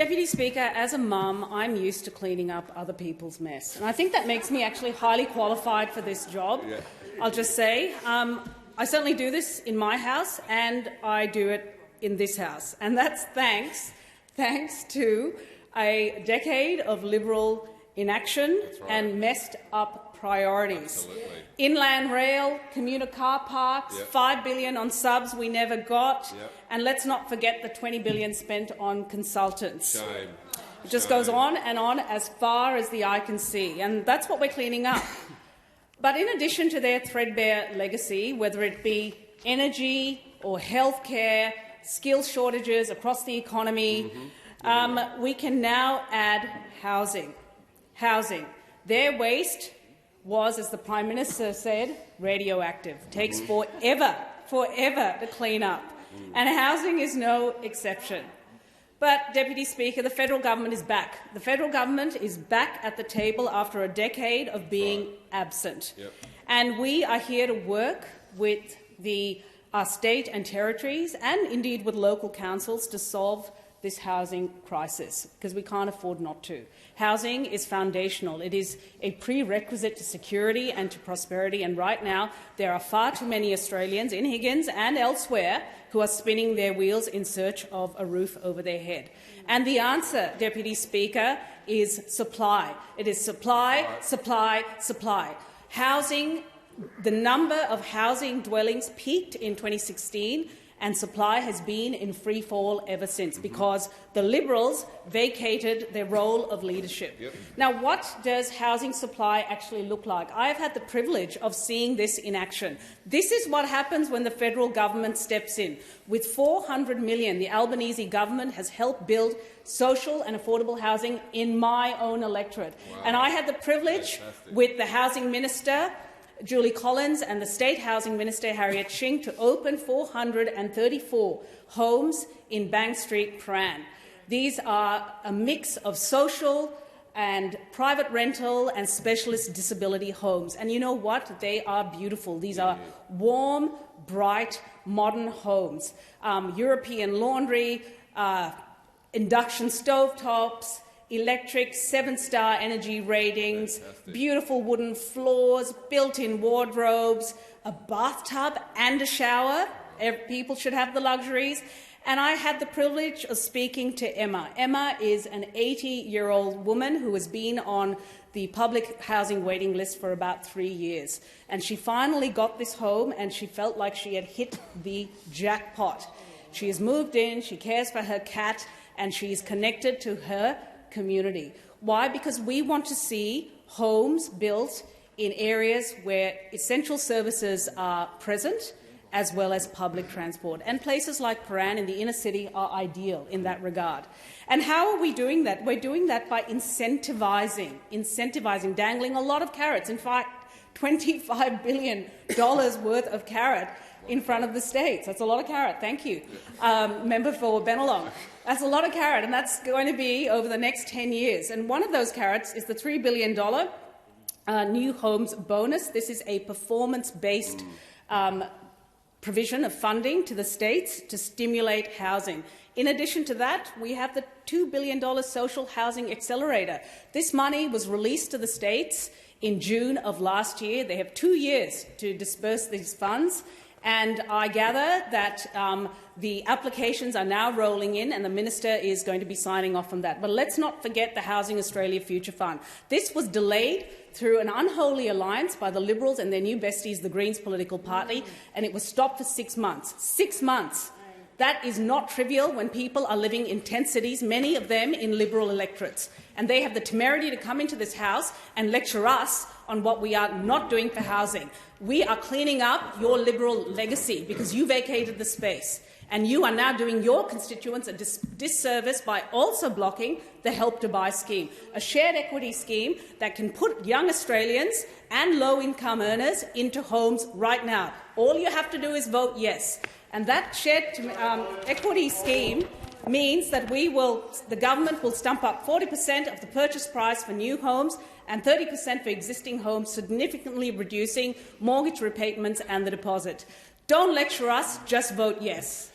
Deputy Speaker, as a mum, I'm used to cleaning up other people's mess, and I think that makes me actually highly qualified for this job. Yeah. I'll just say I certainly do this in my house, and I do it in this house, and that's thanks to a decade of Liberal inaction and messed up priorities. Absolutely. Inland rail, commuter car parks, $5 billion on subs we never got, and let's not forget the $20 billion spent on consultants. Shame. It just goes on as far as the eye can see, and that's what we're cleaning up. But in addition to their threadbare legacy, whether it be energy or healthcare, skill shortages across the economy, we can now add housing. Their waste was, as the Prime Minister said, radioactive. Takes forever to clean up, and housing is no exception. But, Deputy Speaker, the federal government is back. The federal government is back at the table after a decade of being absent. And we are here to work with our state and territories and indeed with local councils to solve this housing crisis, because we can't afford not to. Housing is foundational. It is a prerequisite to security and to prosperity, and right now there are far too many Australians in Higgins and elsewhere who are spinning their wheels in search of a roof over their head. And the answer, Deputy Speaker, is supply. It is supply, supply, supply. Housing, the number of housing dwellings peaked in 2016, and supply has been in free fall ever since, because the Liberals vacated their role of leadership. Now, what does housing supply actually look like? I have had the privilege of seeing this in action. This is what happens when the federal government steps in. With $400 million, the Albanese government has helped build social and affordable housing in my own electorate. And I had the privilege with the Housing Minister, Julie Collins, and the State Housing Minister, Harriet Shing, to open 434 homes in Bank Street, Prahran. These are a mix of social and private rental and specialist disability homes. And you know what? They are beautiful. These are warm, bright, modern homes. European laundry, induction stovetops, electric 7-star energy ratings, beautiful wooden floors, built-in wardrobes, a bathtub and a shower. People should have the luxuries. And I had the privilege of speaking to Emma. Emma is an 80-year-old woman who has been on the public housing waiting list for about 3 years. And she finally got this home, and she felt like she had hit the jackpot. She has moved in, she cares for her cat, and she is connected to her community. Why? Because we want to see homes built in areas where essential services are present, as well as public transport. And places like Prahran in the inner city are ideal in that regard. And how are we doing that? We're doing that by incentivising, dangling a lot of carrots. In fact, $25 billion worth of carrot in front of the states. That's a lot of carrot. Thank you, member for Bennelong. That's a lot of carrot, and that's going to be over the next 10 years. And one of those carrots is the $3 billion New Homes bonus. This is a performance-based provision of funding to the states to stimulate housing. In addition to that, we have the $2 billion Social Housing Accelerator. This money was released to the states in June of last year. They have 2 years to disperse these funds. And I gather that the applications are now rolling in, and the minister is going to be signing off on that. But let's not forget the Housing Australia Future Fund. This was delayed through an unholy alliance by the Liberals and their new besties, the Greens political party, and it was stopped for 6 months. 6 months. That is not trivial when people are living in tent cities, many of them in Liberal electorates. And they have the temerity to come into this House and lecture us on what we are not doing for housing. We are cleaning up your Liberal legacy because you vacated the space. And you are now doing your constituents a disservice by also blocking the Help to Buy scheme, a shared equity scheme that can put young Australians and low-income earners into homes right now. All you have to do is vote yes. And that shared equity scheme means that the government will stump up 40% of the purchase price for new homes and 30% for existing homes, significantly reducing mortgage repayments and the deposit. Don't lecture us, just vote yes.